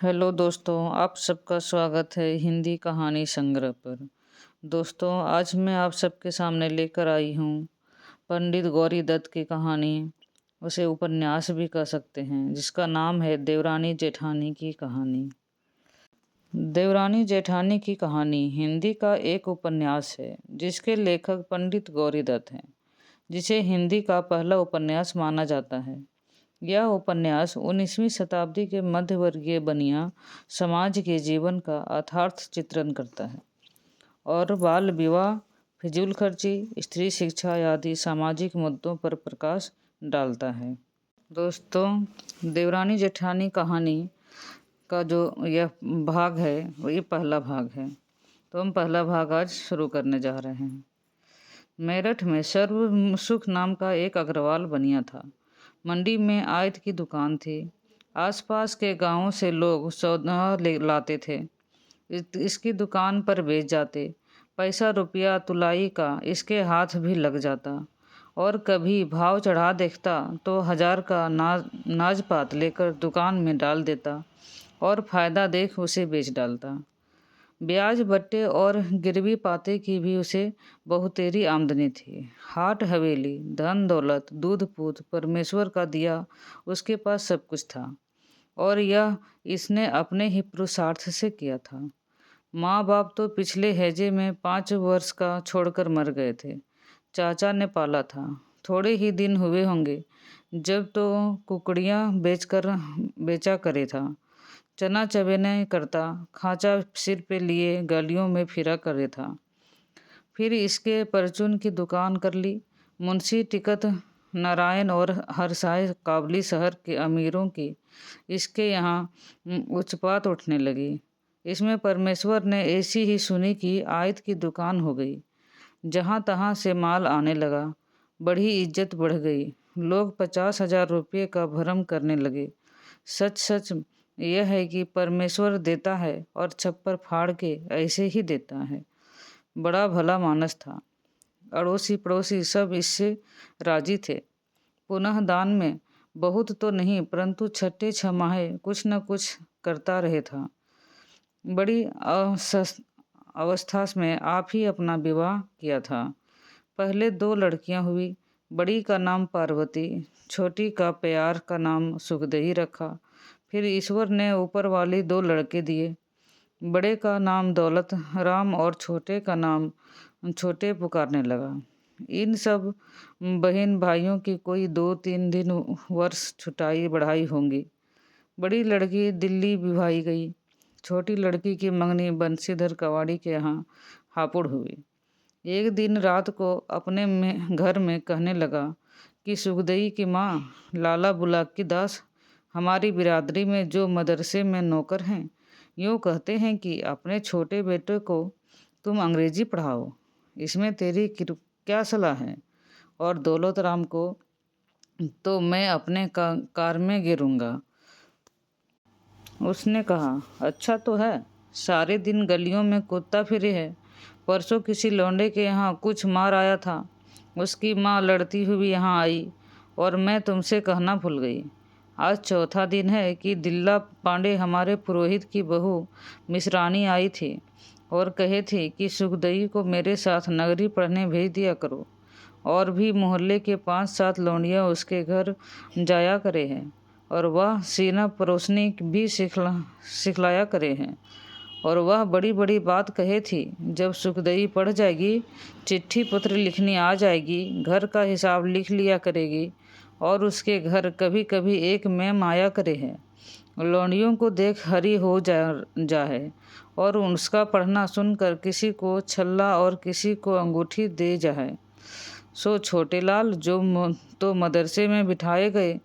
Hello दोस्तों, आप सबका स्वागत है हिंदी कहानी संग्रह पर। दोस्तों, आज मैं आप सबके सामने लेकर आई हूँ पंडित गौरी दत्त की कहानी। उसे उपन्यास भी कह सकते हैं, जिसका नाम है देवरानी जेठानी की कहानी। देवरानी जेठानी की कहानी हिंदी का एक उपन्यास है जिसके लेखक पंडित गौरी दत्त हैं, जिसे हिंदी का पहला उपन्यास माना जाता है। यह उपन्यास 19वीं शताब्दी के मध्यवर्गीय बनिया समाज के जीवन का यथार्थ चित्रण करता है और बाल विवाह, फिजूल खर्ची, स्त्री शिक्षा आदि सामाजिक मुद्दों पर प्रकाश डालता है। दोस्तों, देवरानी जेठानी कहानी का जो यह भाग है वही पहला भाग है, तो हम पहला भाग आज शुरू करने जा रहे हैं। मेरठ में सर्व सुख नाम का एक अग्रवाल बनिया था। मंडी में आयत की दुकान थी। आसपास के गांवों से लोग सौदा लाते थे, इसकी दुकान पर बेच जाते। पैसा रुपया तुलाई का इसके हाथ भी लग जाता और कभी भाव चढ़ा देखता तो 1000 का नाजपात लेकर दुकान में डाल देता और फायदा देख उसे बेच डालता। ब्याज बट्टे और गिरवी पाते की भी उसे बहुतेरी आमदनी थी। हाट हवेली, धन दौलत, दूध पूत, परमेश्वर का दिया, उसके पास सब कुछ था और यह इसने अपने ही पुरुषार्थ से किया था। माँ बाप तो पिछले हैजे में 5 वर्ष का छोड़कर मर गए थे। चाचा ने पाला था। थोड़े ही दिन हुए होंगे जब तो कुकड़ियाँ बेचा करे था। चना चबेने करता, खांचा सिर पे लिए गलियों में फिरा करे था। फिर इसके परचून की दुकान कर ली। मुंशी टिकट नारायण और हरसाय काबली शहर के अमीरों की इसके यहाँ उचपात उठने लगी। इसमें परमेश्वर ने ऐसी ही सुनी कि आयत की दुकान हो गई। जहाँ तहाँ से माल आने लगा। बड़ी इज्जत बढ़ गई। लोग 50,000 रुपये का भरम करने लगे। सच सच यह है कि परमेश्वर देता है और छप्पर फाड़ के ऐसे ही देता है। बड़ा भला मानस था। अड़ोसी पड़ोसी सब इससे राजी थे। पुनः दान में बहुत तो नहीं, परंतु छठे छमाहे कुछ न कुछ करता रहे था। बड़ी अवस्था में आप ही अपना विवाह किया था। पहले 2 लड़कियां हुई। बड़ी का नाम पार्वती, छोटी का प्यार का नाम सुखदेही रखा। फिर ईश्वर ने ऊपर वाली 2 लड़के दिए। बड़े का नाम दौलत राम और छोटे का नाम छोटे पुकारने लगा। इन सब बहन भाइयों की कोई 2-3 दिन वर्ष छुटाई बढ़ाई होंगी। बड़ी लड़की दिल्ली विवाही गई। छोटी लड़की की मंगनी बंशीधर कवाड़ी के यहाँ हापुड़ हुई। एक दिन रात को अपने घर में कहने लगा कि सुखदेई की माँ, लाला बुलाकी दास हमारी बिरादरी में जो मदरसे में नौकर हैं, यूँ कहते हैं कि अपने छोटे बेटे को तुम अंग्रेजी पढ़ाओ। इसमें तेरी क्या सलाह है? और दौलत राम को तो मैं अपने कार में गिरूंगा। उसने कहा, अच्छा तो है, सारे दिन गलियों में कूदता फिरे है। परसों किसी लौंडे के यहाँ कुछ मार आया था। उसकी माँ लड़ती हुई यहाँ आई और मैं तुमसे कहना भूल गई। आज चौथा दिन है कि दिल्ला पांडे हमारे पुरोहित की बहू मिश्रानी आई थी और कहे थी कि सुखदेई को मेरे साथ नगरी पढ़ने भेज दिया करो। और भी मोहल्ले के 5-7 लौंडियाँ उसके घर जाया करे हैं और वह सीना परोसनी भी सिखलाया करे हैं। और वह बड़ी बड़ी बात कहे थी, जब सुखदेई पढ़ जाएगी, चिट्ठी पत्र लिखनी आ जाएगी, घर का हिसाब लिख लिया करेगी और उसके घर कभी कभी एक मैम आया करे है। लौंडियों को देख हरी हो जाए और उसका पढ़ना सुनकर किसी को छल्ला और किसी को अंगूठी दे जाए। सो छोटे लाल जो तो मदरसे में बिठाए गए,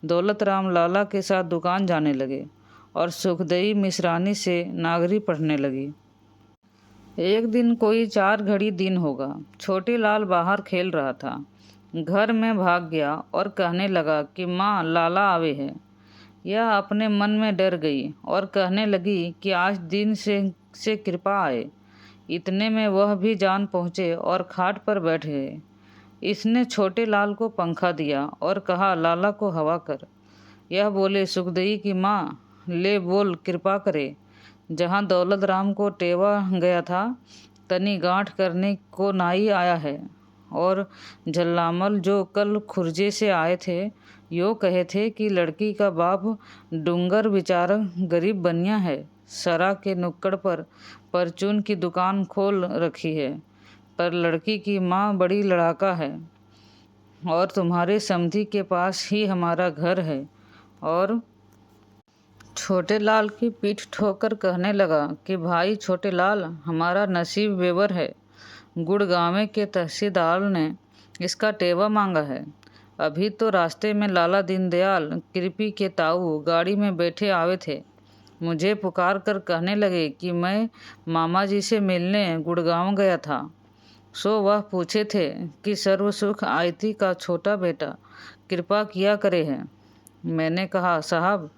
दौलत राम लाला के साथ दुकान जाने लगे और सुखदेई मिश्रानी से नागरी पढ़ने लगी। एक दिन कोई 4 घड़ी दिन होगा, छोटे लाल बाहर खेल रहा था। घर में भाग गया और कहने लगा कि माँ, लाला आवे है। यह अपने मन में डर गई और कहने लगी कि आज दिन से कृपा आए। इतने में वह भी जान पहुँचे और खाट पर बैठ गए। इसने छोटे लाल को पंखा दिया और कहा, लाला को हवा कर। यह बोले, सुखदेई की माँ, ले बोल कृपा करे। जहाँ दौलत राम को टेवा गया था तनी गांठ करने को नाई आया है। और झल्लामल जो कल खुर्जे से आए थे यो कहे थे कि लड़की का बाप डूंगर बेचारा गरीब बनिया है, सरा के नुक्कड़ पर परचून की दुकान खोल रखी है, पर लड़की की माँ बड़ी लड़ाका है और तुम्हारे समधी के पास ही हमारा घर है। और छोटे लाल की पीठ ठोकर कहने लगा कि भाई छोटे लाल, हमारा नसीब बेवर है। गुड़गांव के तहसीलदार ने इसका टेवा मांगा है। अभी तो रास्ते में लाला दीनदयाल कृपी के ताऊ गाड़ी में बैठे आवे थे, मुझे पुकार कर कहने लगे कि मैं मामा जी से मिलने गुड़गांव गया था। सो वह पूछे थे कि सर्वसुख आयती का छोटा बेटा कृपा किया करे है। मैंने कहा साहब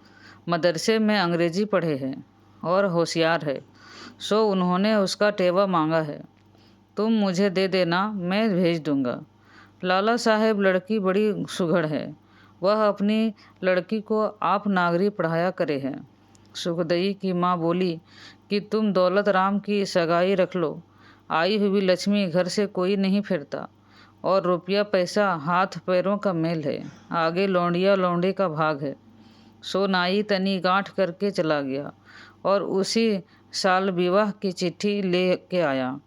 मदरसे में अंग्रेजी पढ़े हैं और होशियार है, सो उन्होंने उसका टेवा मांगा है। तुम मुझे दे देना, मैं भेज दूंगा। लाला साहेब लड़की बड़ी सुघड़ है, वह अपनी लड़की को आप नागरी पढ़ाया करे है। सुखदई की माँ बोली कि तुम दौलत राम की सगाई रख लो, आई हुई लक्ष्मी घर से कोई नहीं फिरता और रुपया पैसा हाथ पैरों का मेल है, आगे लौंडिया लौंडे का भाग है। सो नाई तनी गांठ करके चला गया और उसी साल विवाह की चिट्ठी ले के आया।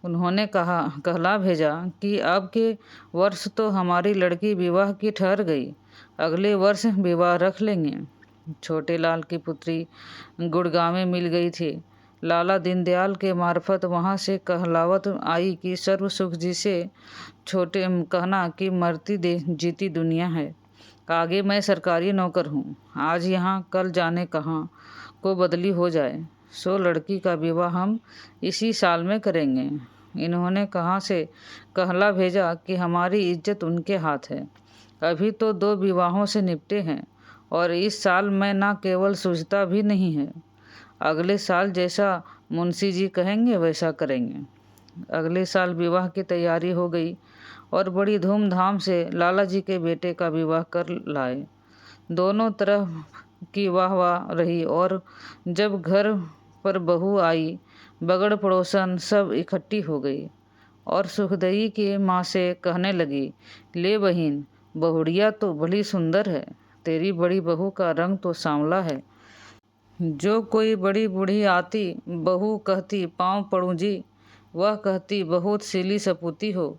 उन्होंने कहला भेजा कि अब के वर्ष तो हमारी लड़की विवाह की ठहर गई, अगले वर्ष विवाह रख लेंगे। छोटे लाल की पुत्री गुड़गांव में मिल गई थी। लाला दीनदयाल के मार्फत वहाँ से कहलावत आई कि सर्व सुख जी से छोटे कहना कि मरती जीती दुनिया है, आगे मैं सरकारी नौकर हूँ, आज यहाँ कल जाने कहाँ को बदली हो जाए। सो लड़की का विवाह हम इसी साल में करेंगे। इन्होंने कहाँ से कहला भेजा कि हमारी इज्जत उनके हाथ है। अभी तो 2 विवाहों से निपटे हैं और इस साल में ना केवल सूझता भी नहीं है, अगले साल जैसा मुंशी जी कहेंगे वैसा करेंगे। अगले साल विवाह की तैयारी हो गई और बड़ी धूमधाम से लाला जी के बेटे का विवाह कर लाए। दोनों तरफ की वाह वाह रही और जब घर पर बहू आई, बगड़ पड़ोसन सब इकट्ठी हो गई और सुखदई की माँ से कहने लगी, ले बहिन, बहुड़िया तो बड़ी सुंदर है, तेरी बड़ी बहू का रंग तो सांवला है। जो कोई बड़ी बूढ़ी आती, बहू कहती पाँव पड़ूँ जी, वह कहती बहुत सीली सपूती हो,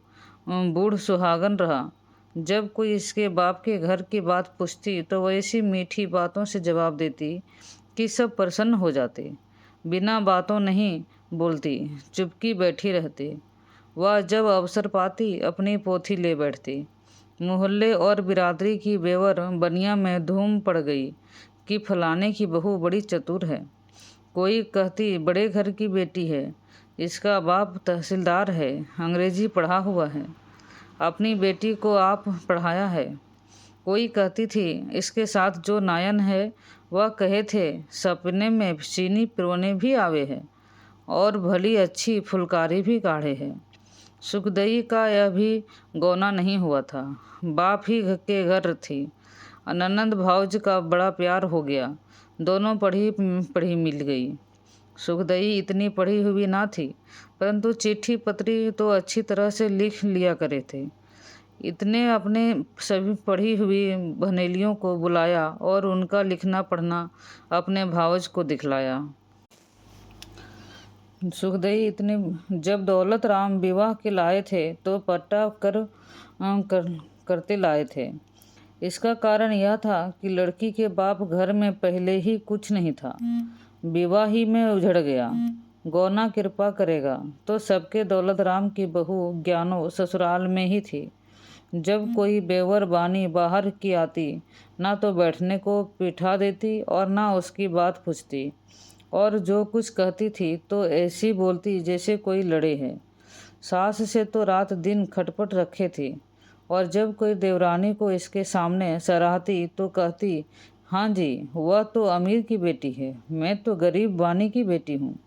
बूढ़ सुहागन रहा। जब कोई इसके बाप के घर की बात पूछती तो वैसी मीठी बातों से जवाब देती कि सब प्रसन्न हो जाते, बिना बातों नहीं बोलती, चुपकी बैठी रहती। वह जब अवसर पाती अपनी पोथी ले बैठती। मोहल्ले और बिरादरी की बेवर बनिया में धूम पड़ गई कि फलाने की बहू बड़ी चतुर है। कोई कहती बड़े घर की बेटी है, इसका बाप तहसीलदार है, अंग्रेजी पढ़ा हुआ है, अपनी बेटी को आप पढ़ाया है। कोई कहती थी इसके साथ जो नायन है वह कहे थे सपने में चीनी पिरोने भी आवे है और भली अच्छी फुलकारी भी काढ़े है। सुखदई का यह भी गौना नहीं हुआ था, बाप ही के घर थी। ननंद भाउज का बड़ा प्यार हो गया, दोनों पढ़ी पढ़ी मिल गई। सुखदई इतनी पढ़ी हुई ना थी, परंतु चिट्ठी पत्री तो अच्छी तरह से लिख लिया करे थे। इतने अपने सभी पढ़ी हुई बहनेलियों को बुलाया और उनका लिखना पढ़ना अपने भावज को दिखलाया। सुखदई इतने जब दौलत राम विवाह के लाए थे तो पट्टा करते लाए थे। इसका कारण यह था कि लड़की के बाप घर में पहले ही कुछ नहीं था, विवाह ही में उजड़ गया। गौना कृपा करेगा तो सबके दौलत राम की बहू ज्ञानो ससुराल में ही थी। जब कोई बेवर बानी बाहर की आती, ना तो बैठने को बिठा देती और ना उसकी बात पूछती, और जो कुछ कहती थी तो ऐसी बोलती जैसे कोई लड़े है। सास से तो रात दिन खटपट रखे थी और जब कोई देवरानी को इसके सामने सराहती तो कहती, हाँ जी, वह तो अमीर की बेटी है, मैं तो गरीब बानी की बेटी हूँ।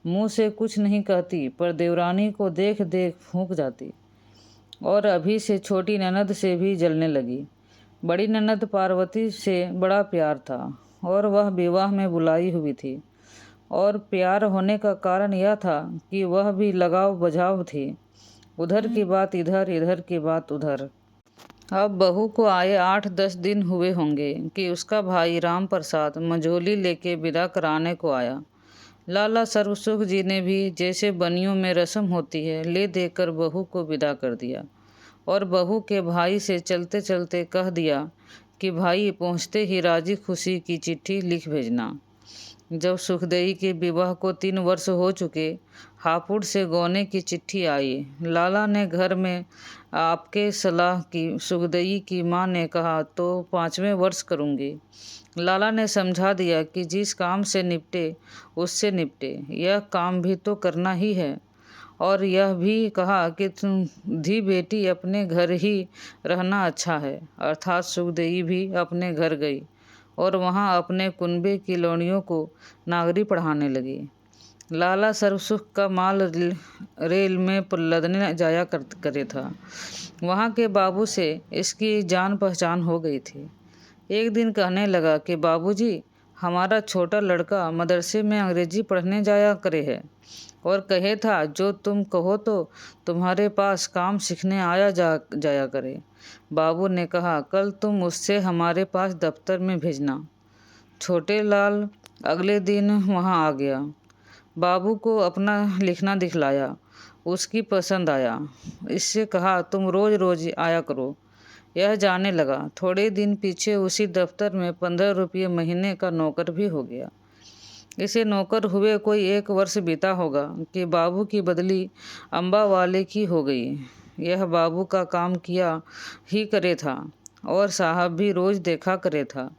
मुँह से कुछ नहीं कहती पर देवरानी को देख देख फूंक जाती और अभी से छोटी ननद से भी जलने लगी। बड़ी ननद पार्वती से बड़ा प्यार था, और वह विवाह में बुलाई हुई थी। और प्यार होने का कारण यह था कि वह भी लगाव बझाव थी। उधर की बात इधर, इधर की बात उधर। अब बहू को आए 8-10 दिन हुए होंगे कि उसका भाई राम प्रसाद मंझोली लेके विदा कराने को आया। लाला सर्वसुख जी ने भी जैसे बनियों में रस्म होती है ले देकर बहू को विदा कर दिया और बहू के भाई से चलते चलते कह दिया कि भाई पहुँचते ही राजी खुशी की चिट्ठी लिख भेजना। जब सुखदेई के विवाह को 3 वर्ष हो चुके, हापुड़ से गौने की चिट्ठी आई। लाला ने घर में आपके सलाह की। सुखदेई की माँ ने कहा तो 5वें वर्ष करूँगी। लाला ने समझा दिया कि जिस काम से निपटे उससे निपटे, यह काम भी तो करना ही है। और यह भी कहा कि तुम धी बेटी अपने घर ही रहना अच्छा है। अर्थात सुखदेई भी अपने घर गई और वहाँ अपने कुनबे की लौंडियों को नागरी पढ़ाने लगी। लाला सर्वसुख का माल रेल में लदने जाया करे था। वहाँ के बाबू से इसकी जान पहचान हो गई थी। एक दिन कहने लगा कि बाबूजी, हमारा छोटा लड़का मदरसे में अंग्रेजी पढ़ने जाया करे है और कहे था जो तुम कहो तो तुम्हारे पास काम सीखने जाया करे। बाबू ने कहा कल तुम उससे हमारे पास दफ्तर में भेजना। छोटे लाल अगले दिन वहाँ आ गया। बाबू को अपना लिखना दिखलाया, उसकी पसंद आया। इससे कहा तुम रोज़ रोज़ आया करो। यह जाने लगा। थोड़े दिन पीछे उसी दफ्तर में 15 रुपये महीने का नौकर भी हो गया। इसे नौकर हुए कोई 1 वर्ष बीता होगा कि बाबू की बदली अम्बा वाले की हो गई। यह बाबू का काम किया ही करे था और साहब भी रोज़ देखा करे था।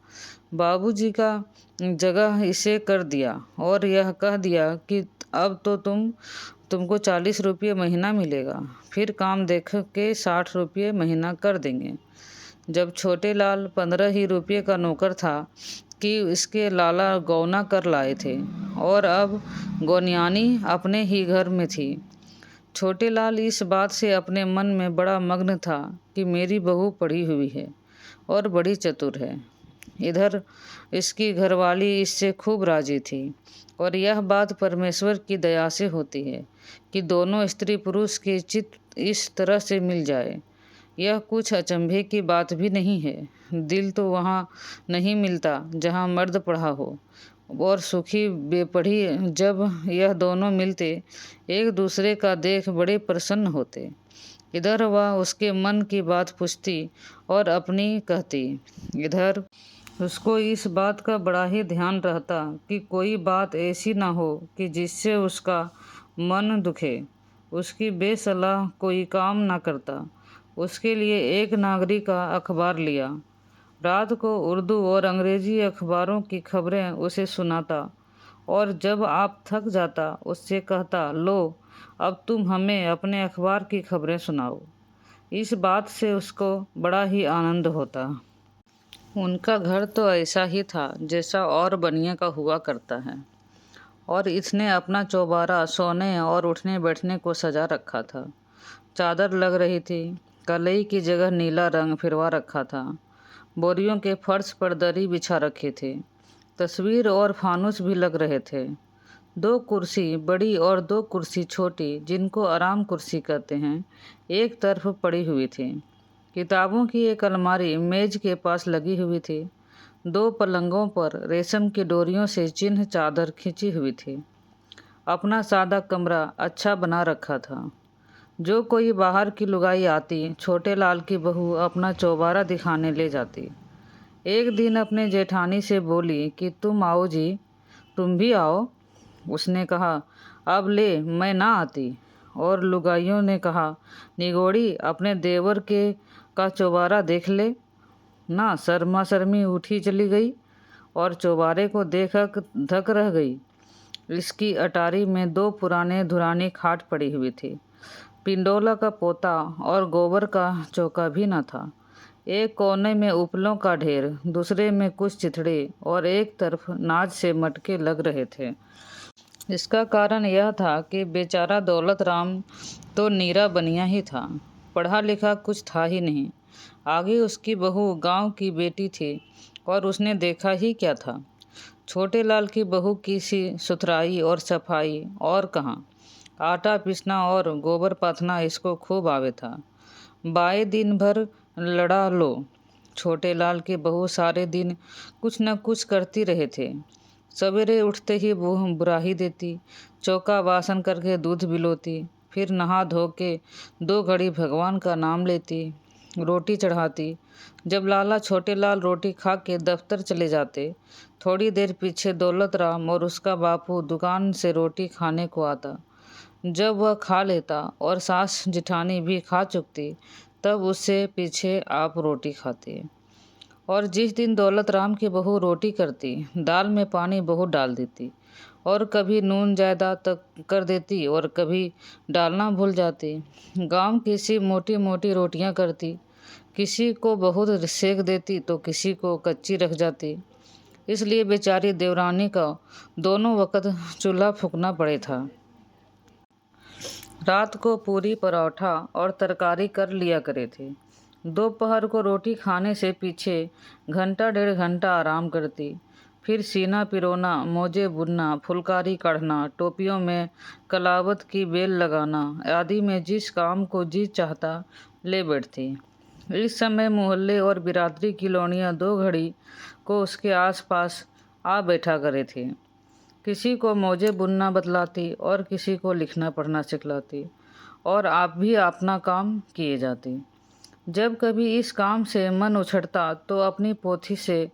बाबूजी का जगह इसे कर दिया और यह कह दिया कि अब तो तुमको 40 रुपये महीना मिलेगा, फिर काम देख के 60 रुपये महीना कर देंगे। जब छोटे लाल 15 ही रुपये का नौकर था कि इसके लाला गौना कर लाए थे और अब गौनियानी अपने ही घर में थी। छोटे लाल इस बात से अपने मन में बड़ा मग्न था कि मेरी बहू पढ़ी हुई है और बड़ी चतुर है। इधर इसकी घरवाली इससे खूब राजी थी और यह बात परमेश्वर की दया से होती है कि दोनों स्त्री पुरुष के चित्त इस तरह से मिल जाए। यह कुछ अचंभे की बात भी नहीं है। दिल तो वहाँ नहीं मिलता जहाँ मर्द पढ़ा हो और सुखी बेपढ़ी जब यह दोनों मिलते एक दूसरे का देख बड़े प्रसन्न होते। इधर वह उसके मन की बात पूछती और अपनी कहती, इधर उसको इस बात का बड़ा ही ध्यान रहता कि कोई बात ऐसी ना हो कि जिससे उसका मन दुखे। उसकी बेसलाह कोई काम ना करता। उसके लिए एक नागरी का अखबार लिया। रात को उर्दू और अंग्रेज़ी अखबारों की खबरें उसे सुनाता और जब आप थक जाता उससे कहता, लो अब तुम हमें अपने अखबार की खबरें सुनाओ। इस बात से उसको बड़ा ही आनंद होता। उनका घर तो ऐसा ही था जैसा और बनिया का हुआ करता है और इसने अपना चौबारा सोने और उठने बैठने को सजा रखा था। चादर लग रही थी। कलई की जगह नीला रंग फिरवा रखा था। बोरियों के फर्श पर दरी बिछा रखे थे। तस्वीर और फानुस भी लग रहे थे। 2 कुर्सी बड़ी और 2 कुर्सी छोटी, जिनको आराम कुर्सी कहते हैं, एक तरफ पड़ी हुई थी। किताबों की एक अलमारी मेज के पास लगी हुई थी। 2 पलंगों पर रेशम की डोरियों से चिन्ह चादर खींची हुई थी। अपना सादा कमरा अच्छा बना रखा था। जो कोई बाहर की लुगाई आती, छोटे लाल की बहू अपना चौबारा दिखाने ले जाती। एक दिन अपने जेठानी से बोली कि तुम आओ जी, तुम भी आओ। उसने कहा, अब ले मैं ना आती। और लुगाइयों ने कहा, निगोड़ी अपने देवर के का चौबारा देख ले ना। शर्मा शर्मी उठी चली गई और चौबारे को देख धक रह गई। इसकी अटारी में 2 पुराने धुरानी खाट पड़ी हुई थी। पिंडोला का पोता और गोबर का चौका भी न था। एक कोने में उपलों का ढेर, दूसरे में कुछ चिथड़े और एक तरफ नाज से मटके लग रहे थे। इसका कारण यह था कि बेचारा दौलत राम तो नीरा बनिया ही था, पढ़ा लिखा कुछ था ही नहीं। आगे उसकी बहू गांव की बेटी थी और उसने देखा ही क्या था। छोटे लाल की बहू की सी सुथराई और सफाई और कहाँ। आटा पीसना और गोबर पाथना इसको खूब आवे था। बाएं दिन भर लड़ा लो। छोटे लाल की बहू सारे दिन कुछ न कुछ करती रहे थे। सवेरे उठते ही वो बुराही देती, चौका वासन करके दूध बिलोती, फिर नहा धो के 2 घड़ी भगवान का नाम लेती, रोटी चढ़ाती। जब लाला छोटे लाल रोटी खा के दफ्तर चले जाते, थोड़ी देर पीछे दौलत राम और उसका बापू दुकान से रोटी खाने को आता। जब वह खा लेता और सास जिठानी भी खा चुकती, तब उससे पीछे आप रोटी खाते। और जिस दिन दौलत राम की बहू रोटी करती, दाल में पानी बहुत डाल देती और कभी नून ज़्यादा तक कर देती और कभी डालना भूल जाती। गांव किसी मोटी मोटी रोटियां करती, किसी को बहुत सेक देती तो किसी को कच्ची रख जाती। इसलिए बेचारी देवरानी का दोनों वक्त चूल्हा फूकना पड़े था। रात को पूरी पराठा और तरकारी कर लिया करे थे। दोपहर को रोटी खाने से पीछे घंटा 1.5 घंटा आराम करती। फिर सीना पिरोना, मोजे बुनना, फुलकारी काढ़ना, टोपियों में कलावत की बेल लगाना आदि में जिस काम को जी चाहता ले बैठती। इस समय मोहल्ले और बिरादरी की लौंडियाँ 2 घड़ी को उसके आसपास आ बैठा करे थे। किसी को मोजे बुनना बतलाती और किसी को लिखना पढ़ना सिखलाती और आप भी अपना काम किए जाते। जब कभी इस काम से मन उछड़ता तो अपनी पोथी से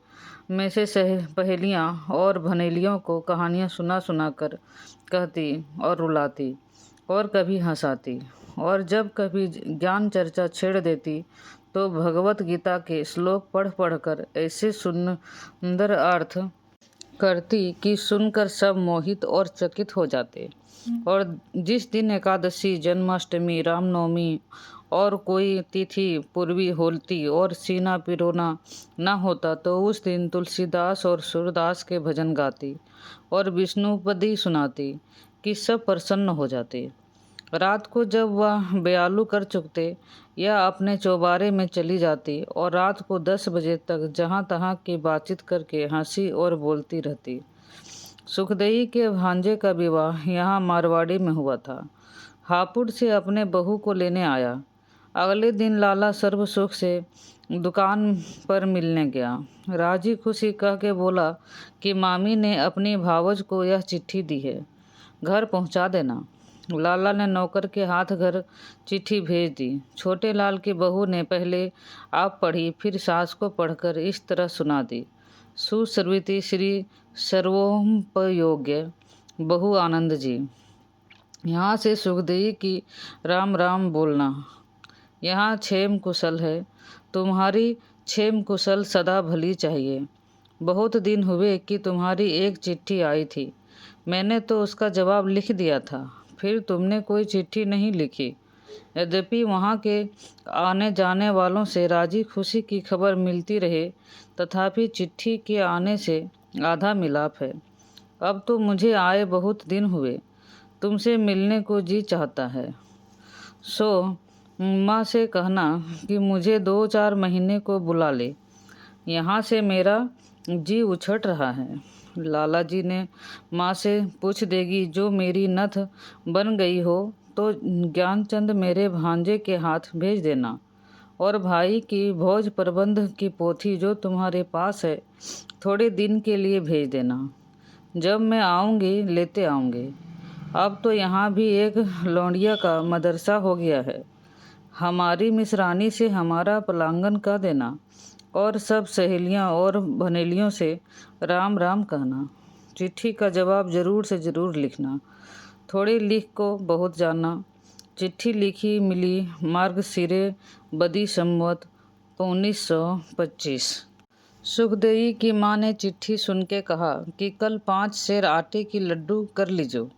में से पहेलियाँ और भनेलियों को कहानियाँ सुना सुना कर कहती और रुलाती और कभी हंसाती। और जब कभी ज्ञान चर्चा छेड़ देती तो भगवत गीता के श्लोक पढ़ पढ़ कर ऐसे सुंदर अर्थ करती कि सुनकर सब मोहित और चकित हो जाते। और जिस दिन एकादशी, जन्माष्टमी, रामनवमी और कोई तिथि पूर्वी होती और सीना पिरोना न होता तो उस दिन तुलसीदास और सूरदास के भजन गाती और विष्णुपदी सुनाती कि सब प्रसन्न हो जाते। रात को जब वह ब्यालू कर चुकते या अपने चौबारे में चली जाती और रात को 10 बजे तक जहाँ तहाँ की बातचीत करके हंसी और बोलती रहती। सुखदेई के भांजे का विवाह यहाँ मारवाड़ी में हुआ था। हापुड़ से अपने बहू को लेने आया। अगले दिन लाला सर्व सुख से दुकान पर मिलने गया। राजी खुशी कह के बोला कि मामी ने अपनी भावज को यह चिट्ठी दी है, घर पहुंचा देना। लाला ने नौकर के हाथ घर चिट्ठी भेज दी। छोटे लाल की बहू ने पहले आप पढ़ी, फिर सास को पढ़कर इस तरह सुना दी। सुश्रुति श्री सर्वोपयोग्य बहू आनंद जी, यहाँ से सुखदेई की राम राम बोलना। यहाँ क्षेम कुशल है, तुम्हारी क्षेम कुशल सदा भली चाहिए। बहुत दिन हुए कि तुम्हारी एक चिट्ठी आई थी, मैंने तो उसका जवाब लिख दिया था, फिर तुमने कोई चिट्ठी नहीं लिखी। यद्यपि वहाँ के आने जाने वालों से राजी खुशी की खबर मिलती रहे, तथापि चिट्ठी के आने से आधा मिलाप है। अब तो मुझे आए बहुत दिन हुए, तुमसे मिलने को जी चाहता है। सो माँ से कहना कि मुझे 2-4 महीने को बुला ले, यहाँ से मेरा जी उछट रहा है। लाला जी ने माँ से पूछ देगी जो मेरी नथ बन गई हो तो ज्ञानचंद मेरे भांजे के हाथ भेज देना, और भाई की भोज प्रबंध की पोथी जो तुम्हारे पास है थोड़े दिन के लिए भेज देना। जब मैं आऊँगी लेते आऊँगी। अब तो यहाँ भी एक लौंडिया का मदरसा हो गया है। हमारी मिसरानी से हमारा पलांगन का देना और सब सहेलियाँ और भनेलियों से राम राम कहना। चिट्ठी का जवाब ज़रूर से ज़रूर लिखना। थोड़ी लिख को बहुत जानना। चिट्ठी लिखी मिली मार्गशिरे बदी संवत 1925। सुखदेई की माँ ने चिट्ठी सुन के कहा कि कल 5 सेर आटे की लड्डू कर लीजो,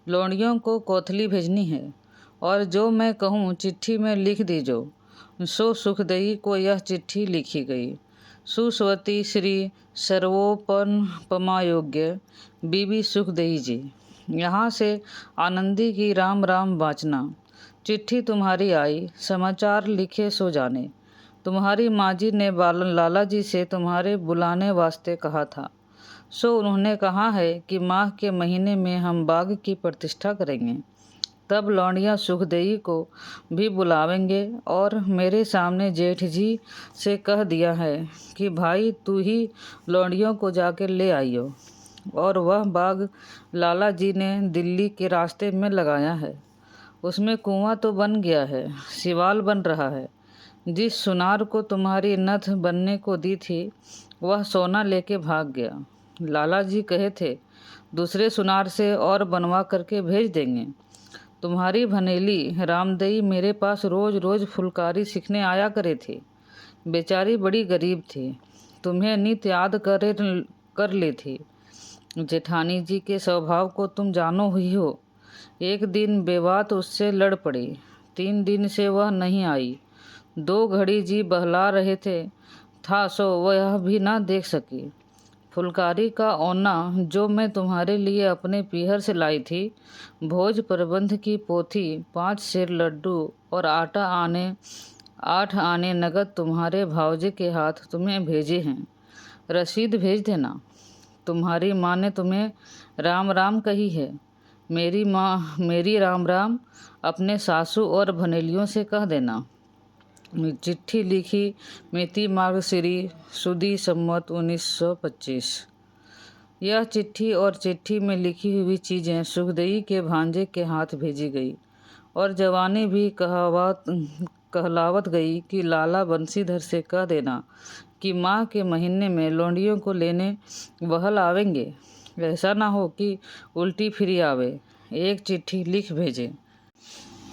लौंडियों को कोथली भेजनी है और जो मैं कहूँ चिट्ठी में लिख दीजो। सो सुखदेई को यह चिट्ठी लिखी गई। सुस्वती श्री सर्वोपमायोग्य बीबी सुखदेई जी, यहाँ से आनंदी की राम राम वाचना। चिट्ठी तुम्हारी आई, समाचार लिखे सो जाने। तुम्हारी माँ जी ने लाला जी से तुम्हारे बुलाने वास्ते कहा था। सो उन्होंने कहा है कि माह के महीने में हम बाग की प्रतिष्ठा करेंगे। तब लौंडिया सुखदेई को भी बुलावेंगे और मेरे सामने जेठ जी से कह दिया है कि भाई तू ही लौंडियों को जाकर ले आइयो। और वह बाग लाला जी ने दिल्ली के रास्ते में लगाया है। उसमें कुआं तो बन गया है, सिवाल बन रहा है। जिस सुनार को तुम्हारी नथ बनने को दी थी वह सोना लेके भाग गया। लाला जी कहे थे दूसरे सुनार से और बनवा करके भेज देंगे। तुम्हारी भनेली रामदई मेरे पास रोज रोज फुलकारी सीखने आया करे थी। बेचारी बड़ी गरीब थी, तुम्हें नित याद कर ले थी। जेठानी जी के स्वभाव को तुम जानो ही हो। एक दिन बेबात उससे लड़ पड़ी, 3 दिन से वह नहीं आई। 2 घड़ी जी बहला रहे थे था सो वह भी ना देख सकी। फुलकारी का ओना जो मैं तुम्हारे लिए अपने पीहर से लाई थी, भोज प्रबंध की पोथी, 5 सेर लड्डू और 8 आने नगद तुम्हारे भावजे के हाथ तुम्हें भेजे हैं। रसीद भेज देना। तुम्हारी माँ ने तुम्हें राम राम कही है। मेरी राम राम अपने सासू और भनेलियों से कह देना। चिट्ठी लिखी मिति मार्गशीरी सुदी सम्मत 1925। यह चिट्ठी और चिट्ठी में लिखी हुई चीज़ें सुखदेई के भांजे के हाथ भेजी गई और जवानी भी कहलावत गई कि लाला बंसीधर से कह देना कि माह के महीने में लौंडियों को लेने वहल आवेंगे। ऐसा ना हो कि उल्टी फिरी आवे। एक चिट्ठी लिख भेजे।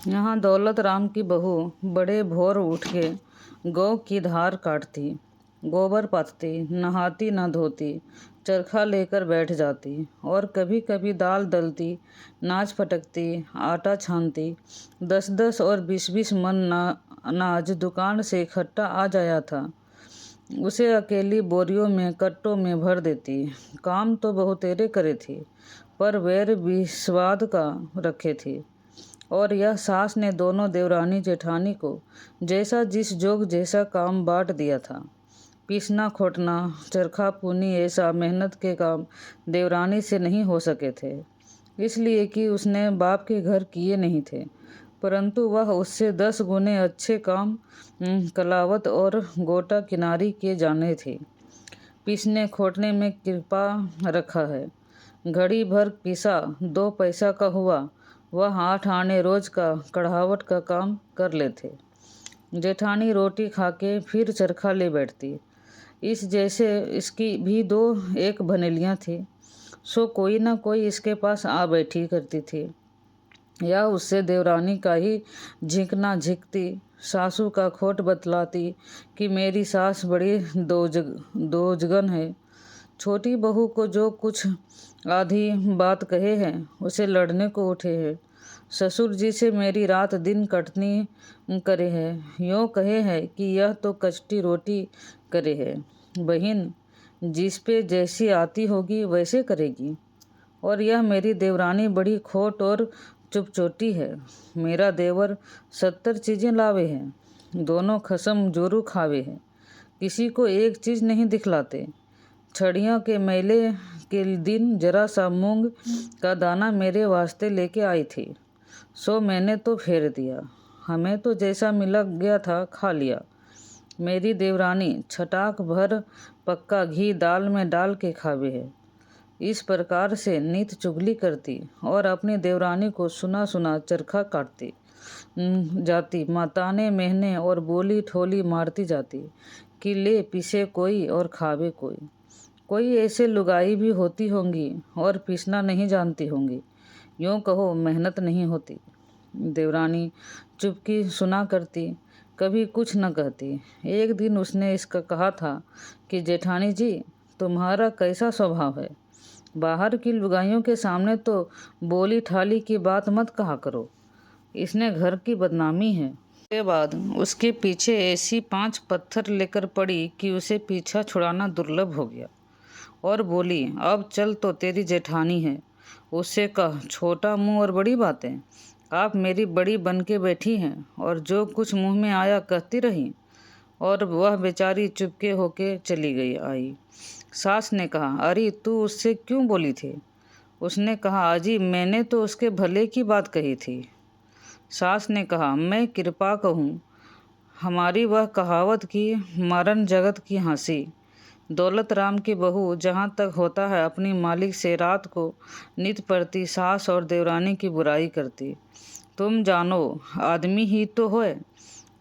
यहाँ दौलत राम की बहू बड़े भोर उठ के गौ की धार काटती, गोबर पाथती, नहाती न धोती, चरखा लेकर बैठ जाती और कभी कभी दाल दलती, नाच फटकती, आटा छानती। 10-10 और 20-20 मन अनाज दुकान से इकट्ठा आ जाया था। उसे अकेली बोरियों में कट्टों में भर देती। काम तो बहुतेरे करे थी, पर वैर भी स्वाद का रखे थी। और यह सास ने दोनों देवरानी जेठानी को जैसा जिस जोग जैसा काम बांट दिया था। पीसना खोटना चरखा पूनी ऐसा मेहनत के काम देवरानी से नहीं हो सके थे, इसलिए कि उसने बाप के घर किए नहीं थे, परंतु वह उससे 10 गुने अच्छे काम कलावत और गोटा किनारी के जाने थे। पीसने खोटने में कृपा रखा है। घड़ी भर पीसा 2 पैसा का हुआ, वह 8 आने रोज का कढ़ावट का काम कर लेते। जेठानी रोटी खाके फिर चरखा ले बैठती। इस जैसे इसकी भी 2-1 भनेलियाँ थी, सो कोई ना कोई इसके पास आ बैठी करती थी या उससे देवरानी का ही झिंकना झिंकती। सासू का खोट बतलाती कि मेरी सास बड़ी दोजगन है। छोटी बहू को जो कुछ आधी बात कहे है उसे लड़ने को उठे है। ससुर जी से मेरी रात दिन कटनी करे है, यूँ कहे है कि यह तो कचटी रोटी करे है। बहन जिस पे जैसी आती होगी वैसे करेगी। और यह मेरी देवरानी बड़ी खोट और चुपचोटी है। मेरा देवर 70 चीज़ें लावे हैं, दोनों खसम जोरू खावे हैं, किसी को एक चीज़ नहीं दिखलाते। छड़ियों के मेले के दिन जरा सा मूंग का दाना मेरे वास्ते लेके आई थी, सो मैंने तो फेर दिया। हमें तो जैसा मिला गया था खा लिया। मेरी देवरानी छटाक भर पक्का घी दाल में डाल के खावे है। इस प्रकार से नित चुगली करती और अपनी देवरानी को सुना सुना चरखा काटती जाती, माताने मेहने और बोली ठोली मारती जाती कि ले पीसे कोई और खावे कोई। कोई ऐसे लुगाई भी होती होंगी और पीसना नहीं जानती होंगी, यूँ कहो मेहनत नहीं होती। देवरानी चुपकी सुना करती, कभी कुछ न कहती। एक दिन उसने इसका कहा था कि जेठानी जी तुम्हारा कैसा स्वभाव है, बाहर की लुगाइयों के सामने तो बोली ठाली की बात मत कहा करो, इसने घर की बदनामी है। उसके बाद उसके पीछे ऐसी 5 पत्थर लेकर पड़ी कि उसे पीछा छुड़ाना दुर्लभ हो गया और बोली अब चल तो तेरी जेठानी है, उससे कह छोटा मुंह और बड़ी बातें। आप मेरी बड़ी बन के बैठी हैं और जो कुछ मुंह में आया कहती रही। और वह बेचारी चुपके होके चली गई आई। सास ने कहा, अरे तू उससे क्यों बोली थी? उसने कहा, अजी मैंने तो उसके भले की बात कही थी। सास ने कहा, मैं कृपा कहूँ, हमारी वह कहावत की मरण जगत की हंसी। दौलत राम की बहू जहाँ तक होता है अपनी मालिक से रात को नित प्रति सास और देवरानी की बुराई करती। तुम जानो आदमी ही तो है।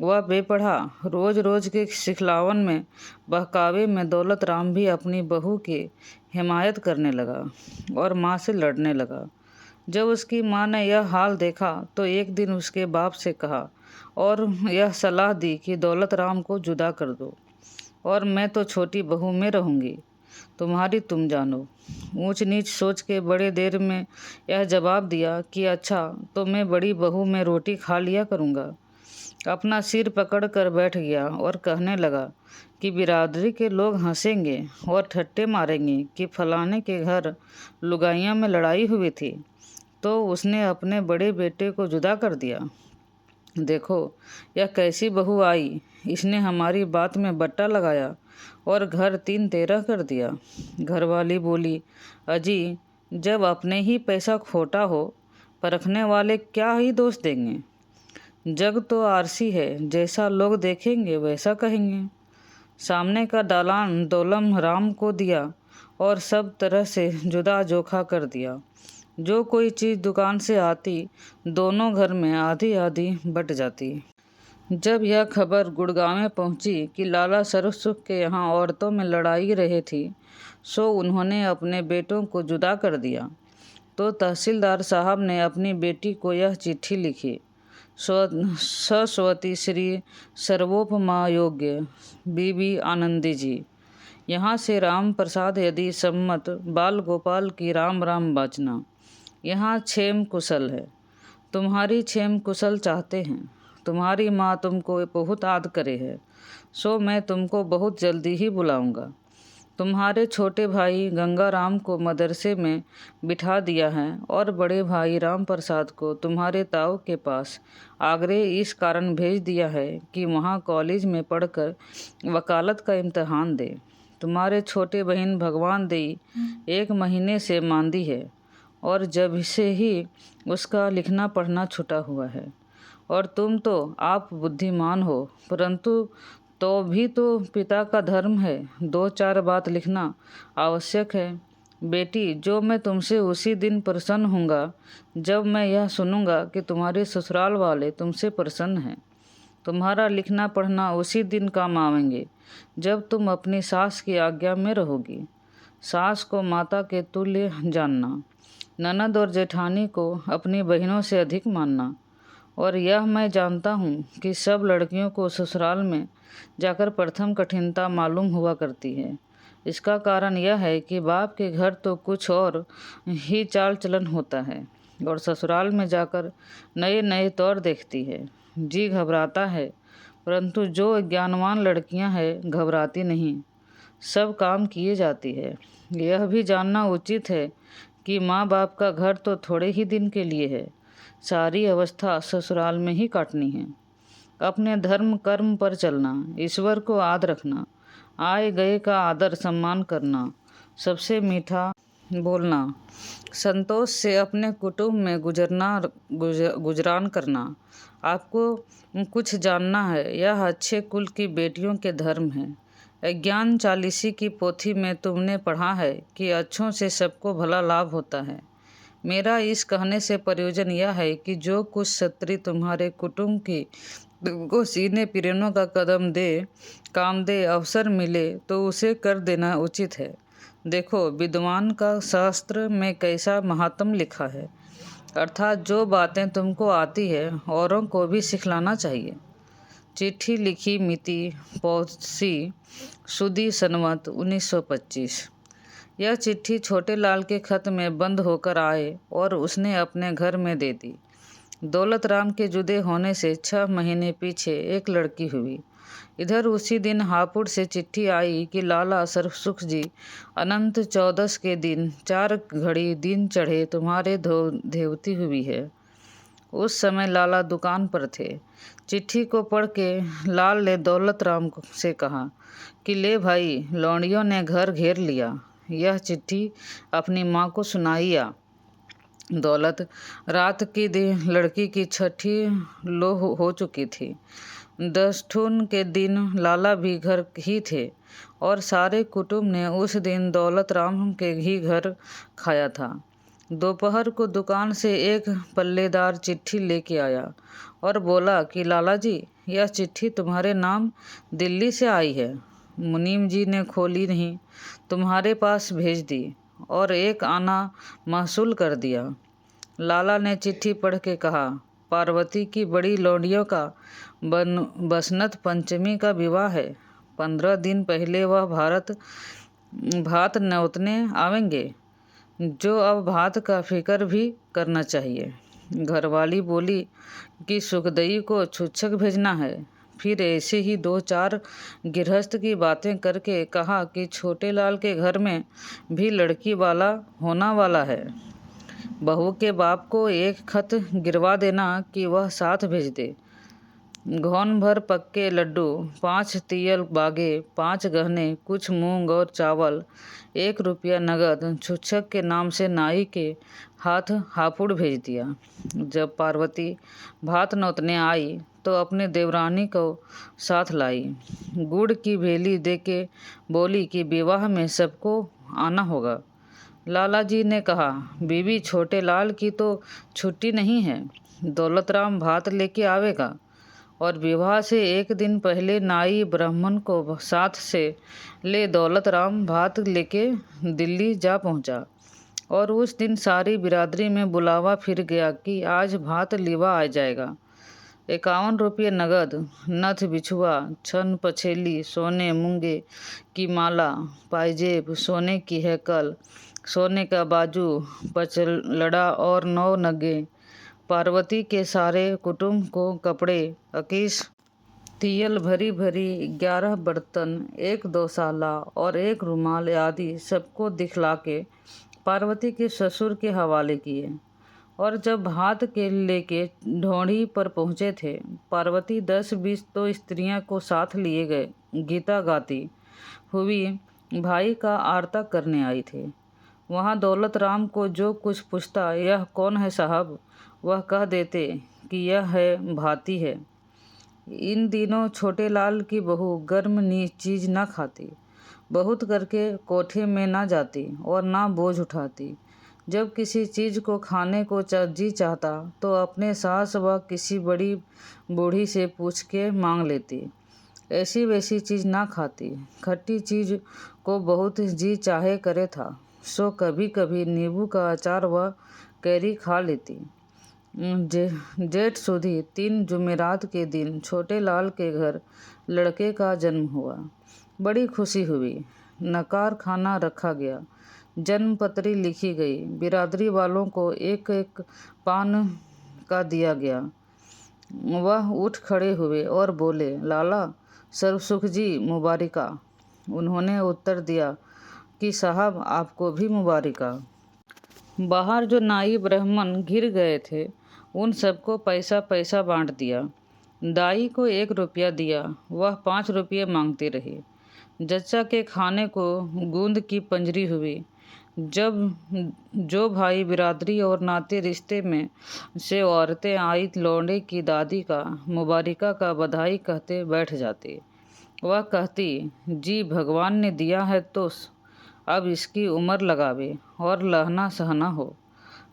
वह बेपढ़ा रोज रोज के सिखलावन में बहकावे में दौलत राम भी अपनी बहू की हिमायत करने लगा और माँ से लड़ने लगा। जब उसकी माँ ने यह हाल देखा तो एक दिन उसके बाप से कहा और यह सलाह दी कि दौलत राम को जुदा कर दो और मैं तो छोटी बहू में रहूँगी, तुम्हारी तुम जानो। ऊंच नीच सोच के बड़े देर में यह जवाब दिया कि अच्छा तो मैं बड़ी बहू में रोटी खा लिया करूँगा। अपना सिर पकड़ कर बैठ गया और कहने लगा कि बिरादरी के लोग हंसेंगे और ठट्टे मारेंगे कि फलाने के घर लुगाइयाँ में लड़ाई हुई थी तो उसने अपने बड़े बेटे को जुदा कर दिया। देखो यह कैसी बहू आई, इसने हमारी बात में बट्टा लगाया और घर 3-13 कर दिया। घरवाली बोली, अजी जब अपने ही पैसा खोटा हो परखने वाले क्या ही दोष देंगे। जग तो आरसी है, जैसा लोग देखेंगे वैसा कहेंगे। सामने का दालान दौलम राम को दिया और सब तरह से जुदा जोखा कर दिया। जो कोई चीज़ दुकान से आती दोनों घर में आधी आधी बट जाती। जब यह खबर गुड़गांव में पहुंची कि लाला सर्वसुख के यहाँ औरतों में लड़ाई रही थी सो उन्होंने अपने बेटों को जुदा कर दिया, तो तहसीलदार साहब ने अपनी बेटी को यह चिट्ठी लिखी। सरस्वती श्री सर्वोपमा योग्य बीबी आनंदी जी, यहाँ से राम प्रसाद यदि सम्मत बाल गोपाल की राम राम बाजना। यहाँ क्षेम कुशल है, तुम्हारी क्षेम कुशल चाहते हैं। तुम्हारी माँ तुमको बहुत याद करे है, सो मैं तुमको बहुत जल्दी ही बुलाऊंगा। तुम्हारे छोटे भाई गंगाराम को मदरसे में बिठा दिया है और बड़े भाई राम प्रसाद को तुम्हारे ताऊ के पास आगरे इस कारण भेज दिया है कि वहाँ कॉलेज में पढ़कर वकालत का इम्तहान दे। तुम्हारे छोटे बहन भगवान देई 1 महीने से मांदी है और जब से ही उसका लिखना पढ़ना छूटा हुआ है। और तुम तो आप बुद्धिमान हो, परंतु तो भी तो पिता का धर्म है 2-4 बात लिखना आवश्यक है। बेटी, जो मैं तुमसे उसी दिन प्रसन्न हूँगा जब मैं यह सुनूंगा कि तुम्हारे ससुराल वाले तुमसे प्रसन्न हैं। तुम्हारा लिखना पढ़ना उसी दिन काम आवेंगे जब तुम अपनी सास की आज्ञा में रहोगी। सास को माता के तुल्य जानना, ननद और जेठानी को अपनी बहनों से अधिक मानना। और यह मैं जानता हूँ कि सब लड़कियों को ससुराल में जाकर प्रथम कठिनता मालूम हुआ करती है। इसका कारण यह है कि बाप के घर तो कुछ और ही चाल चलन होता है और ससुराल में जाकर नए नए तौर देखती है। जी घबराता है, परंतु जो ज्ञानवान लड़कियां हैं घबराती नहीं, सब काम किए जाती है। यह भी जानना उचित है कि माँ बाप का घर तो थोड़े ही दिन के लिए है, सारी अवस्था ससुराल में ही काटनी है। अपने धर्म कर्म पर चलना, ईश्वर को याद रखना, आए गए का आदर सम्मान करना, सबसे मीठा बोलना, संतोष से अपने कुटुंब में गुजरान करना। आपको कुछ जानना है, यह अच्छे कुल की बेटियों के धर्म है। ज्ञान चालीसी की पोथी में तुमने पढ़ा है कि अच्छों से सबको भला लाभ होता है। मेरा इस कहने से प्रयोजन यह है कि जो कुछ क्षत्रिय तुम्हारे कुटुंब की तुमको सीने पीरनों का कदम दे, काम दे, अवसर मिले तो उसे कर देना उचित है। देखो विद्वान का शास्त्र में कैसा महात्म लिखा है, अर्थात जो बातें तुमको आती है औरों को भी सिखलाना चाहिए। चिट्ठी लिखी मिति पौसी सुदी सनवत 1925। यह चिट्ठी छोटे लाल के खत में बंद होकर आए और उसने अपने घर में दे दी। दौलत राम के जुदे होने से 6 महीने पीछे एक लड़की हुई। इधर उसी दिन हापुड़ से चिट्ठी आई कि लाला सर्वसुख जी अनंत 14 के दिन 4 घड़ी दिन चढ़े तुम्हारे धेवती हुई है। उस समय लाला दुकान पर थे। चिट्ठी को पढ़ के लाल ने दौलत राम से कहा कि ले भाई, लौंडियों ने घर घेर लिया। यह चिट्ठी अपनी माँ को सुनाइया। दौलत रात की लड़की की छठी लो हो चुकी थी। दशठून के दिन लाला भी घर ही थे और सारे कुटुंब ने उस दिन दौलत राम के ही घर खाया था। दोपहर को दुकान से एक पल्लेदार चिट्ठी लेके आया और बोला कि लाला जी, यह चिट्ठी तुम्हारे नाम दिल्ली से आई है। मुनीम जी ने खोली नहीं, तुम्हारे पास भेज दी और एक आना महसूल कर दिया। लाला ने चिट्ठी पढ़ के कहा, पार्वती की बड़ी लौंडियों का बसंत पंचमी का विवाह है। 15 दिन पहले वह भात न्योतने आवेंगे, जो अब भात का फिक्र भी करना चाहिए। घरवाली बोली कि सुखदई को छुच्छक भेजना है। फिर ऐसे ही 2-4 गृहस्थ की बातें करके कहा कि छोटे लाल के घर में भी लड़की वाला होना वाला है। बहू के बाप को एक खत गिरवा देना कि वह साथ भेज दे। घौन भर पक्के लड्डू, 5 तियल बागे, 5 गहने, कुछ मूंग और चावल, 1 रुपया नगद छुच्छक के नाम से नाई के हाथ हापुड़ भेज दिया। जब पार्वती भात नौतने आई तो अपने देवरानी को साथ लाई। गुड़ की भेली देके बोली कि विवाह में सबको आना होगा। लाला जी ने कहा, बीबी, छोटे लाल की तो छुट्टी नहीं है। दौलत राम भात लेके आवेगा। और विवाह से एक दिन पहले नाई ब्राह्मण को साथ से ले दौलत राम भात लेके दिल्ली जा पहुंचा। और उस दिन सारी बिरादरी में बुलावा फिर गया कि आज भात लीवा आ जाएगा। 51 रुपये नगद, नथ बिछुआ, छन पछेली, सोने मूंगे की माला, पायजेब, सोने की हैकल, सोने का बाजू, पचलड़ा और 9 नगे। पार्वती के सारे कुटुंब को कपड़े, 21 तियल भरी भरी, 11 बर्तन, 1 दोसाला और 1 रुमाल आदि सबको दिखला के पार्वती के ससुर के हवाले किए। और जब भात के लेके ढोंढी पर पहुँचे थे, पार्वती 10-20 तो स्त्रियां को साथ लिए गए गीता गाती हुई भाई का आरता करने आई थे। वहाँ दौलत राम को जो कुछ पूछता, यह कौन है साहब, वह कह देते कि यह है भाती है। इन दिनों छोटे लाल की बहू गर्म चीज़ न खाती, बहुत करके कोठे में ना जाती और ना बोझ उठाती। जब किसी चीज़ को खाने को जी चाहता तो अपने सास व किसी बड़ी बूढ़ी से पूछ के मांग लेती। ऐसी वैसी चीज़ ना खाती। खट्टी चीज़ को बहुत जी चाहे करे था, सो कभी कभी नींबू का अचार व कैरी खा लेती। जेठ सुधी 3 जुमेरात के दिन छोटे लाल के घर लड़के का जन्म हुआ। बड़ी खुशी हुई। नकार खाना रखा गया, जन्म पत्री लिखी गई, बिरादरी वालों को 1-1 पान का दिया गया। वह उठ खड़े हुए और बोले, लाला सर्वसुख जी मुबारिका। उन्होंने उत्तर दिया कि साहब, आपको भी मुबारिका। बाहर जो नाई ब्राह्मण घिर गए थे, उन सबको पैसा पैसा बांट दिया। दाई को 1 रुपया दिया, वह 5 रुपये मांगती रही। जच्चा के खाने को गूंद की पंजरी हुई। जब जो भाई बिरादरी और नाते रिश्ते में से औरतें आई, लौंडे की दादी का मुबारिका का बधाई कहते बैठ जाती। वह कहती, जी भगवान ने दिया है तो अब इसकी उम्र लगावे और लहना सहना हो।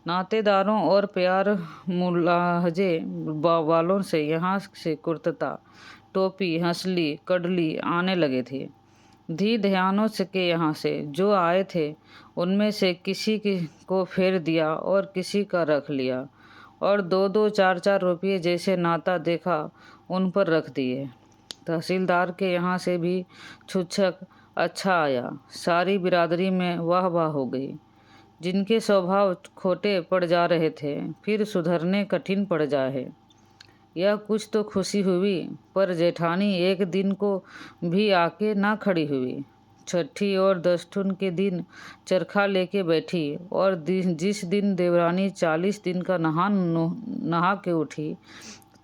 नातेदारों और प्यार मुलाहजे वालों से यहाँ से कुर्तता, टोपी, हंसली, कड़ली आने लगे थे। धी ध्यानों से के यहाँ से जो आए थे, उनमें से किसी को फेर दिया और किसी का रख लिया और 2-2, 4-4 रुपये जैसे नाता देखा उन पर रख दिए। तहसीलदार के यहाँ से भी छुच्छक अच्छा आया। सारी बिरादरी में वाह वाह हो गई। जिनके स्वभाव खोटे पड़ जा रहे थे, फिर सुधरने कठिन पड़ जाए। यह कुछ तो खुशी हुई, पर जेठानी एक दिन को भी आके ना खड़ी हुई। छठी और दशठुन के दिन चरखा लेके बैठी और जिस दिन देवरानी 40 दिन का नहा के उठी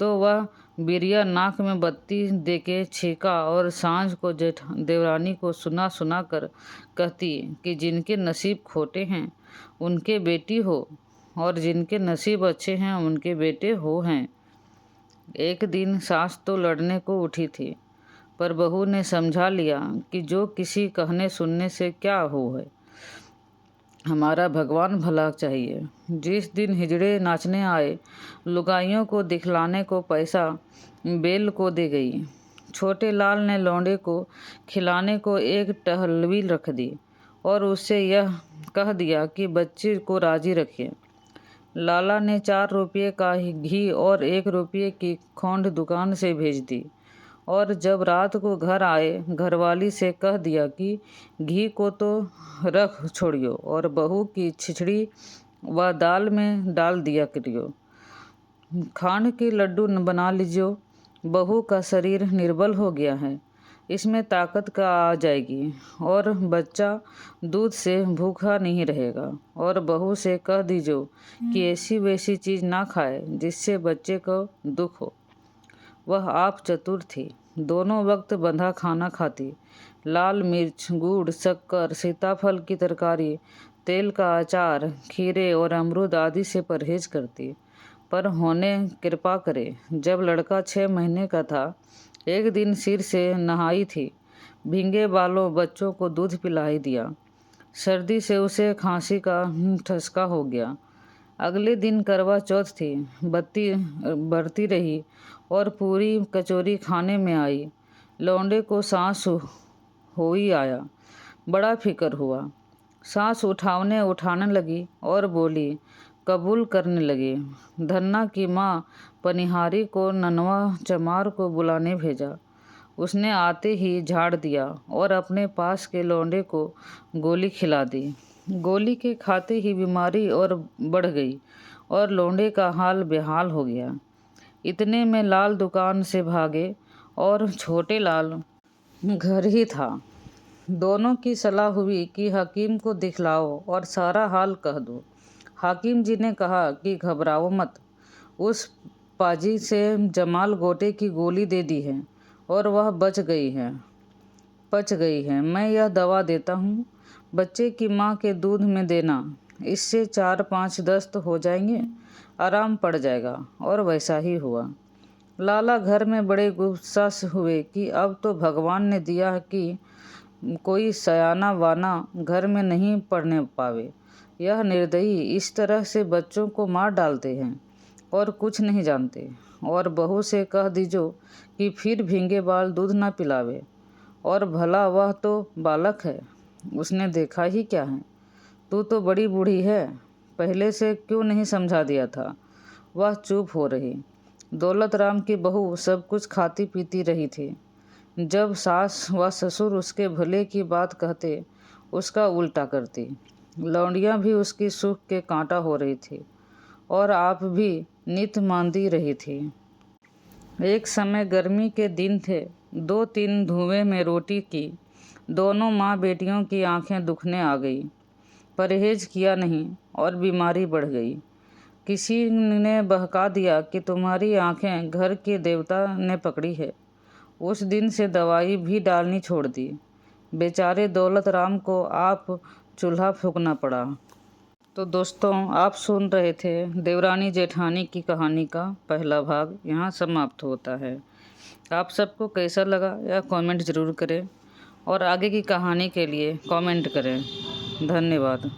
तो वह बिरिया नाक में बत्ती देके छीका और सांझ को देवरानी को सुना सुना कर कहती कि जिनके नसीब खोटे हैं उनके बेटी हो और जिनके नसीब अच्छे हैं उनके बेटे हो हैं। एक दिन सास तो लड़ने को उठी थी, पर बहू ने समझा लिया कि जो किसी कहने सुनने से क्या हो है, हमारा भगवान भला चाहिए। जिस दिन हिजड़े नाचने आए, लुगाइयों को दिखलाने को पैसा बेल को दे गई। छोटे लाल ने लौंडे को खिलाने को एक टहलवी रख दी और उससे यह कह दिया कि बच्चे को राजी रखिए। लाला ने 4 रुपये का घी और 1 रुपये की खोंड दुकान से भेज दी और जब रात को घर आए, घरवाली से कह दिया कि घी को तो रख छोड़ियो और बहू की खिचड़ी व दाल में डाल दिया करियो। खांड के लड्डू बना लीजियो। बहू का शरीर निर्बल हो गया है, इसमें ताकत का आ जाएगी और बच्चा दूध से भूखा नहीं रहेगा। और बहू से कह दीजियो कि ऐसी वैसी चीज़ ना खाए जिससे बच्चे को दुख हो। वह आप चतुर थी, दोनों वक्त बंधा खाना खाती। लाल मिर्च, गुड़, शक्कर, सीताफल की तरकारी, तेल का अचार, खीरे और अमरूद आदि से परहेज करती। पर होने कृपा करे, जब लड़का 6 महीने का था, एक दिन सिर से नहाई थी, भींगे बालों बच्चों को दूध पिलाई दिया। सर्दी से उसे खांसी का ठसका हो गया। अगले दिन करवा चौथ थी, बत्ती बढ़ती रही और पूरी कचौरी खाने में आई। लौंडे को सांस हो ही आया, बड़ा फिक्र हुआ। सांस उठाने लगी और बोली, कबूल करने लगी। धन्ना की माँ पनिहारी को ननवा चमार को बुलाने भेजा। उसने आते ही झाड़ दिया और अपने पास के लौंडे को गोली खिला दी। गोली के खाते ही बीमारी और बढ़ गई और लौंडे का हाल बेहाल हो गया। इतने में लाल दुकान से भागे और छोटे लाल घर ही था। दोनों की सलाह हुई कि हकीम को दिखलाओ और सारा हाल कह दो। हाकिम जी ने कहा कि घबराओ मत, उस पाजी से जमाल गोटे की गोली दे दी है और वह बच गई है। मैं यह दवा देता हूँ, बच्चे की माँ के दूध में देना, इससे 4-5 दस्त हो जाएंगे, आराम पड़ जाएगा। और वैसा ही हुआ। लाला घर में बड़े गुस्सा से हुए कि अब तो भगवान ने दिया कि कोई सयाना वाना घर में नहीं पढ़ने पावे। यह निर्दयी इस तरह से बच्चों को मार डालते हैं और कुछ नहीं जानते। और बहू से कह दीजो कि फिर भींगे बाल दूध ना पिलावे। और भला वह तो बालक है, उसने देखा ही क्या है। तू तो बड़ी बूढ़ी है, पहले से क्यों नहीं समझा दिया था। वह चुप हो रही। दौलत राम की बहू सब कुछ खाती पीती रही थी। जब सास व ससुर उसके भले की बात कहते, उसका उल्टा करती। लौंडियाँ भी उसकी सुख के कांटा हो रही थी और आप भी नित मांदी रही थी। एक समय गर्मी के दिन थे। 2-3 धुएं में रोटी की। दोनों माँ बेटियों की आंखें दुखने आ गई। परहेज किया नहीं और बीमारी बढ़ गई। किसी ने बहका दिया कि तुम्हारी आंखें घर के देवता ने पकड़ी है। उस दिन से दवाई भी डालनी छोड़ दी। बेचारे दौलत राम को आप चूल्हा फूंकना पड़ा। तो दोस्तों, आप सुन रहे थे देवरानी जेठानी की कहानी का पहला भाग यहाँ समाप्त होता है। आप सबको कैसा लगा या कमेंट ज़रूर करें और आगे की कहानी के लिए कमेंट करें। धन्यवाद।